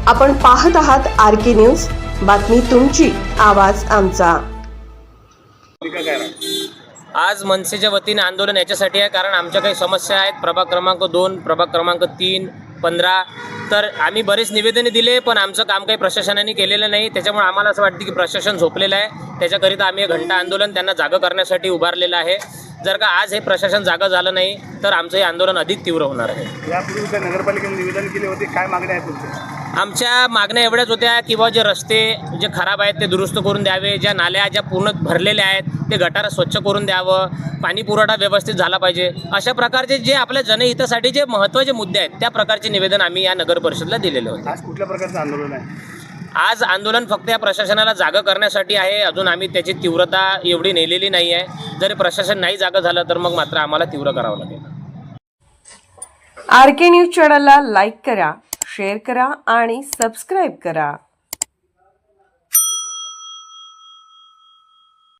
आपण पाहत आहात RK न्यूज, बातमी तुमची, आवाज आमचा। आज मनसेच्या वतीने आंदोलन याच्यासाठी आहे कारण आमच्या काही समस्या आहेत। प्रभाग क्रमांक 2, प्रभाग क्रमांक 3, 15 तर आम्ही बरेच निवेदने दिले, पण आमचं काम काही प्रशासनाने केलेलं नाही। त्याच्यामुळे आम्हाला असं वाटतं की प्रशासन झोपलेलं आहे। त्याच्याकरिता आम्ही एक घंटा आंदोलन त्यांना जागा करण्यासाठी उभारलेलं आहे। जर का आज हे प्रशासन जागा झालं नाही तर आमचं हे आंदोलन अधिक तीव्र होणार आहे। यापूर्वी नगरपालिकेने निवेदन केले होते, काय मागण्या आहेत तुमच्या? आमच्या मागण्या एवढ्याच होत्या की जे रस्ते जे खराब आहेत ते दुरुस्त करून द्यावे, ज्या नाल्या ज्या पूर्ण भरलेल्या आहेत ते गटार स्वच्छ करून द्यावं, पाणी पुरवठा व्यवस्थित झाला पाहिजे। अशा प्रकारचे जे आपल्या जनहितासाठी जे महत्त्वाचे मुद्दे आहेत त्या प्रकारचे निवेदन आम्ही या नगर परिषदेला दिलेले होते। आज कुठल्या प्रकारचं आंदोलन आहे? आज आंदोलन फक्त या प्रशासनाला जागा करण्यासाठी आहे। अजून आम्ही त्याची तीव्रता एवढी नेलेली नाही आहे। जर प्रशासन नाही जागा झालं तर मग मात्र आम्हाला तीव्र करावं लागेल। RK न्यूज चॅनलला लाईक करा, शेअर करा आणि सबस्क्राईब करा।